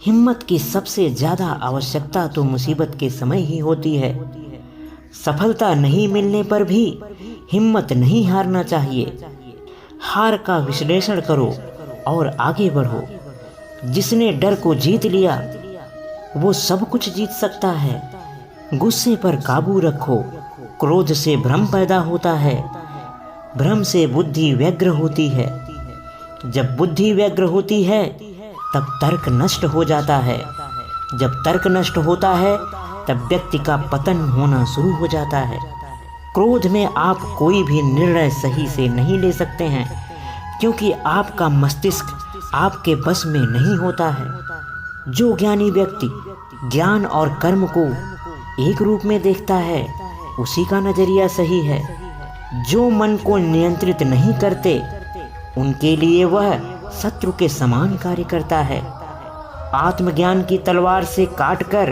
हिम्मत की सबसे ज़्यादा आवश्यकता तो मुसीबत के समय ही होती है। सफलता नहीं मिलने पर भी हिम्मत नहीं हारना चाहिए। हार का विश्लेषण करो और आगे बढ़ो। जिसने डर को जीत लिया वो सब कुछ जीत सकता है। गुस्से पर काबू रखो। क्रोध से भ्रम पैदा होता है, भ्रम से बुद्धि व्यग्र होती है। जब बुद्धि व्यग्र होती है तब तर्क नष्ट हो जाता है। जब तर्क नष्ट होता है तब व्यक्ति का पतन होना शुरू हो जाता है। क्रोध में आप कोई भी निर्णय सही से नहीं ले सकते हैं, क्योंकि आपका मस्तिष्क आपके बस में नहीं होता है। जो ज्ञानी व्यक्ति ज्ञान और कर्म को एक रूप में देखता है उसी का नजरिया सही है। जो मन को नियंत्रित नहीं करते उनके लिए वह शत्रु के समान कार्य करता है। आत्मज्ञान की तलवार से काटकर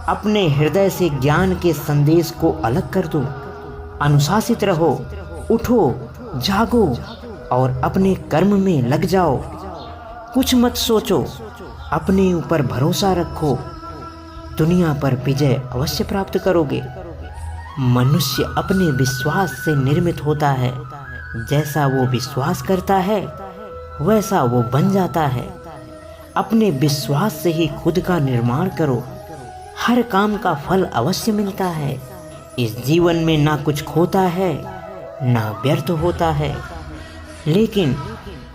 अपने हृदय से ज्ञान के संदेश को अलग कर दो। अनुशासित रहो, उठो, जागो और अपने कर्म में लग जाओ। कुछ मत सोचो, अपने ऊपर भरोसा रखो। दुनिया पर विजय अवश्य प्राप्त करोगे। मनुष्य अपने विश्वास से निर्मित होता है। जैसा वो विश्वास करता है वैसा वो बन जाता है। अपने विश्वास से ही खुद का निर्माण करो। हर काम का फल अवश्य मिलता है। इस जीवन में ना कुछ खोता है ना व्यर्थ होता है। लेकिन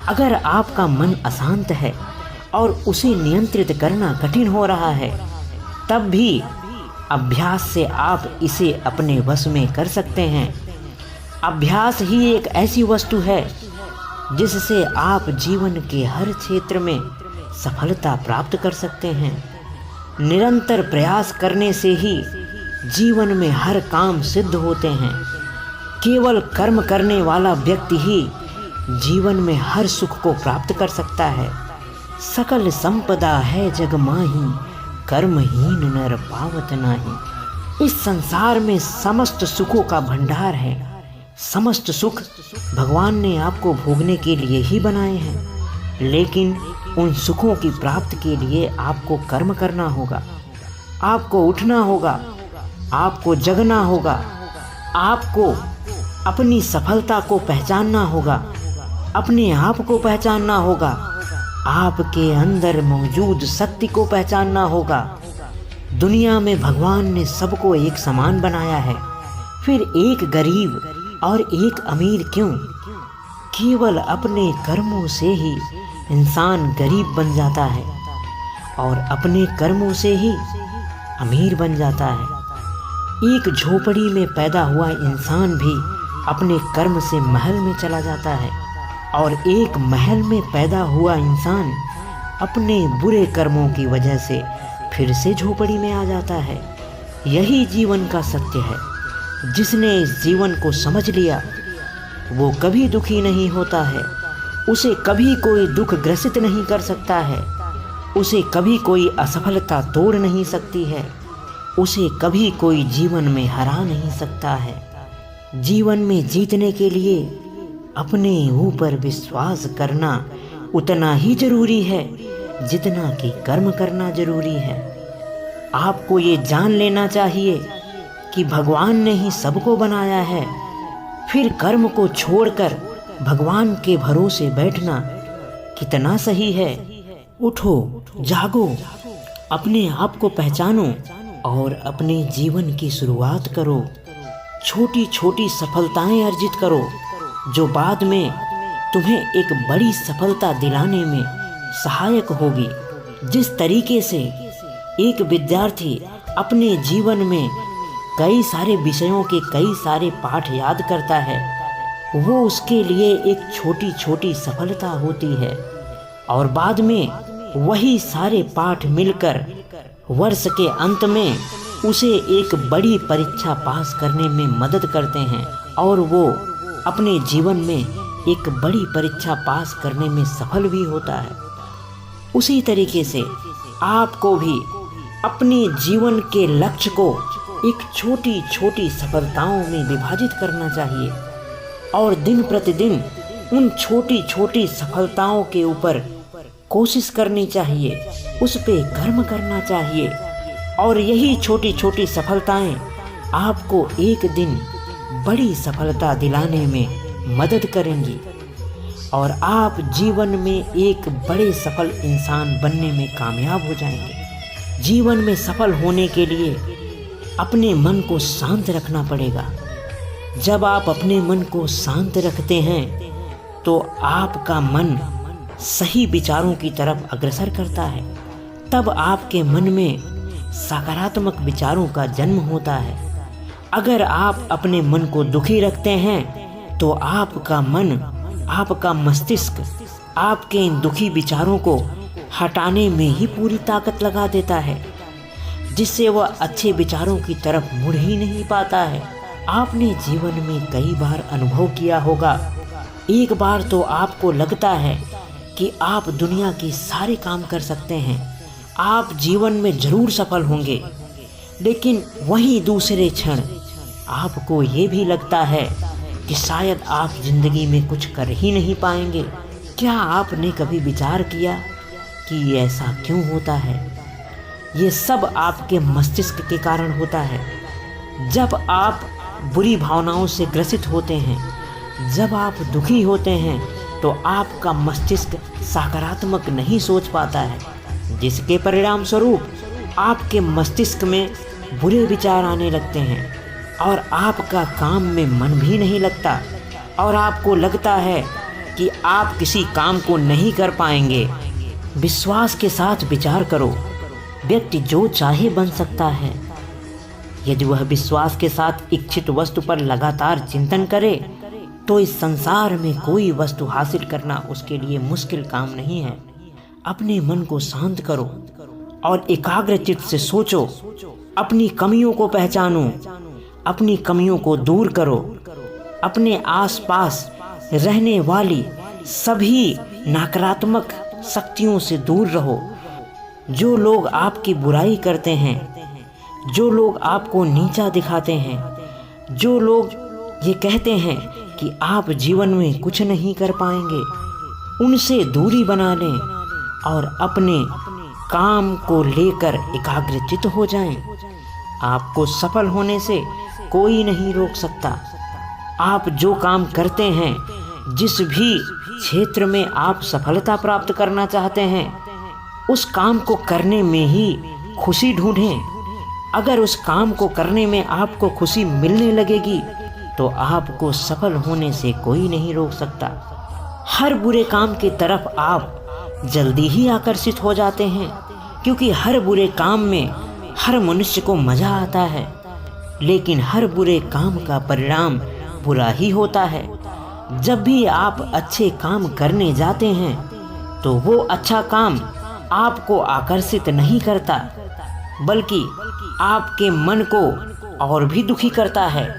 अगर आपका मन अशांत है और उसे नियंत्रित करना कठिन हो रहा है, तब भी अभ्यास से आप इसे अपने वश में कर सकते हैं। अभ्यास ही एक ऐसी वस्तु है जिससे आप जीवन के हर क्षेत्र में सफलता प्राप्त कर सकते हैं। निरंतर प्रयास करने से ही जीवन में हर काम सिद्ध होते हैं। केवल कर्म करने वाला व्यक्ति ही जीवन में हर सुख को प्राप्त कर सकता है। सकल संपदा है जग माही, कर्महीन नर पावत नाही। इस संसार में समस्त सुखों का भंडार है। समस्त सुख भगवान ने आपको भोगने के लिए ही बनाए हैं, लेकिन उन सुखों की प्राप्ति के लिए आपको कर्म करना होगा। आपको उठना होगा, आपको जगना होगा, आपको अपनी सफलता को पहचानना होगा, अपने आप को पहचानना होगा, आपके अंदर मौजूद शक्ति को पहचानना होगा। दुनिया में भगवान ने सबको एक समान बनाया है, फिर एक गरीब और एक अमीर क्यों? केवल अपने कर्मों से ही इंसान गरीब बन जाता है और अपने कर्मों से ही अमीर बन जाता है। एक झोपड़ी में पैदा हुआ इंसान भी अपने कर्म से महल में चला जाता है और एक महल में पैदा हुआ इंसान अपने बुरे कर्मों की वजह से फिर से झोपड़ी में आ जाता है। यही जीवन का सत्य है। जिसने इस जीवन को समझ लिया वो कभी दुखी नहीं होता है। उसे कभी कोई दुख ग्रसित नहीं कर सकता है। उसे कभी कोई असफलता तोड़ नहीं सकती है। उसे कभी कोई जीवन में हरा नहीं सकता है। जीवन में जीतने के लिए अपने ऊपर विश्वास करना उतना ही जरूरी है जितना कि कर्म करना जरूरी है। आपको ये जान लेना चाहिए कि भगवान ने ही सबको बनाया है। फिर कर्म को छोड़कर भगवान के भरोसे बैठना कितना सही है। उठो, जागो, अपने आप को पहचानो और अपने जीवन की शुरुआत करो। छोटी छोटी सफलताएं अर्जित करो जो बाद में तुम्हें एक बड़ी सफलता दिलाने में सहायक होगी। जिस तरीके से एक विद्यार्थी अपने जीवन में कई सारे विषयों के कई सारे पाठ याद करता है, वो उसके लिए एक छोटी छोटी सफलता होती है और बाद में वही सारे पाठ मिलकर वर्ष के अंत में उसे एक बड़ी परीक्षा पास करने में मदद करते हैं और वो अपने जीवन में एक बड़ी परीक्षा पास करने में सफल भी होता है। उसी तरीके से आपको भी अपने जीवन के लक्ष्य को एक छोटी छोटी सफलताओं में विभाजित करना चाहिए और दिन प्रतिदिन उन छोटी छोटी सफलताओं के ऊपर कोशिश करनी चाहिए। उस पे कर्म करना चाहिए। और यही छोटी छोटी सफलताएं आपको एक दिन बड़ी सफलता दिलाने में मदद करेंगी और आप जीवन में एक बड़े सफल इंसान बनने में कामयाब हो जाएंगे। जीवन में सफल होने के लिए अपने मन को शांत रखना पड़ेगा। जब आप अपने मन को शांत रखते हैं तो आपका मन सही विचारों की तरफ अग्रसर करता है। तब आपके मन में सकारात्मक विचारों का जन्म होता है। अगर आप अपने मन को दुखी रखते हैं तो आपका मन, आपका मस्तिष्क आपके इन दुखी विचारों को हटाने में ही पूरी ताकत लगा देता है, जिससे वह अच्छे विचारों की तरफ मुड़ ही नहीं पाता है। आपने जीवन में कई बार अनुभव किया होगा, एक बार तो आपको लगता है कि आप दुनिया के सारे काम कर सकते हैं, आप जीवन में जरूर सफल होंगे, लेकिन वहीं दूसरे क्षण आपको ये भी लगता है कि शायद आप जिंदगी में कुछ कर ही नहीं पाएंगे। क्या आपने कभी विचार किया कि ऐसा क्यों होता है? ये सब आपके मस्तिष्क के कारण होता है। जब आप बुरी भावनाओं से ग्रसित होते हैं, जब आप दुखी होते हैं, तो आपका मस्तिष्क सकारात्मक नहीं सोच पाता है, जिसके परिणाम स्वरूप आपके मस्तिष्क में बुरे विचार आने लगते हैं और आपका काम में मन भी नहीं लगता और आपको लगता है कि आप किसी काम को नहीं कर पाएंगे। विश्वास के साथ विचार करो, व्यक्ति जो चाहे बन सकता है। यदि वह विश्वास के साथ इच्छित वस्तु पर लगातार चिंतन करे तो इस संसार में कोई वस्तु हासिल करना उसके लिए मुश्किल काम नहीं है। अपने मन को शांत करो और एकाग्रचित्त से सोचो, अपनी कमियों को पहचानो, अपनी कमियों को दूर करो, अपने आसपास रहने वाली सभी नकारात्मक शक्तियों से दूर रहो। जो लोग आपकी बुराई करते हैं, जो लोग आपको नीचा दिखाते हैं, जो लोग ये कहते हैं कि आप जीवन में कुछ नहीं कर पाएंगे, उनसे दूरी बना लें और अपने काम को लेकर एकाग्रचित्त हो जाएं। आपको सफल होने से कोई नहीं रोक सकता। आप जो काम करते हैं, जिस भी क्षेत्र में आप सफलता प्राप्त करना चाहते हैं, उस काम को करने में ही खुशी ढूंढें। अगर उस काम को करने में आपको खुशी मिलने लगेगी तो आपको सफल होने से कोई नहीं रोक सकता। हर बुरे काम की तरफ आप जल्दी ही आकर्षित हो जाते हैं, क्योंकि हर बुरे काम में हर मनुष्य को मजा आता है, लेकिन हर बुरे काम का परिणाम बुरा ही होता है। जब भी आप अच्छे काम करने जाते हैं तो वो अच्छा काम आपको आकर्षित नहीं करता, बल्कि आपके मन को और भी दुखी करता है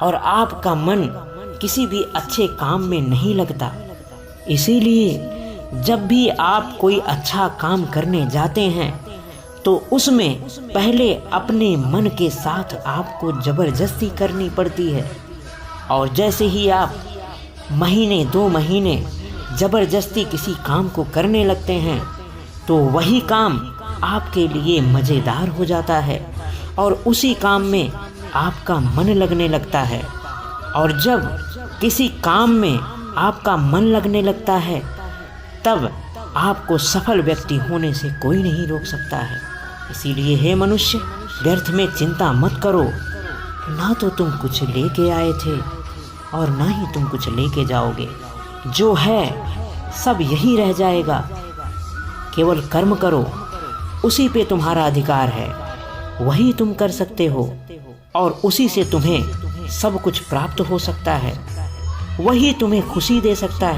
और आपका मन किसी भी अच्छे काम में नहीं लगता। इसीलिए जब भी आप कोई अच्छा काम करने जाते हैं तो उसमें पहले अपने मन के साथ आपको ज़बरदस्ती करनी पड़ती है, और जैसे ही आप महीने 2 महीने ज़बरदस्ती किसी काम को करने लगते हैं तो वही काम आपके लिए मज़ेदार हो जाता है और उसी काम में आपका मन लगने लगता है। और जब किसी काम में आपका मन लगने लगता है, तब आपको सफल व्यक्ति होने से कोई नहीं रोक सकता है। इसीलिए हे मनुष्य, व्यर्थ में चिंता मत करो। ना तो तुम कुछ लेके आए थे और ना ही तुम कुछ लेके जाओगे। जो है सब यही रह जाएगा। केवल कर्म करो, उसी पे तुम्हारा अधिकार है, वही तुम कर सकते हो और उसी से तुम्हें सब कुछ प्राप्त हो सकता है, वही तुम्हें खुशी दे सकता है।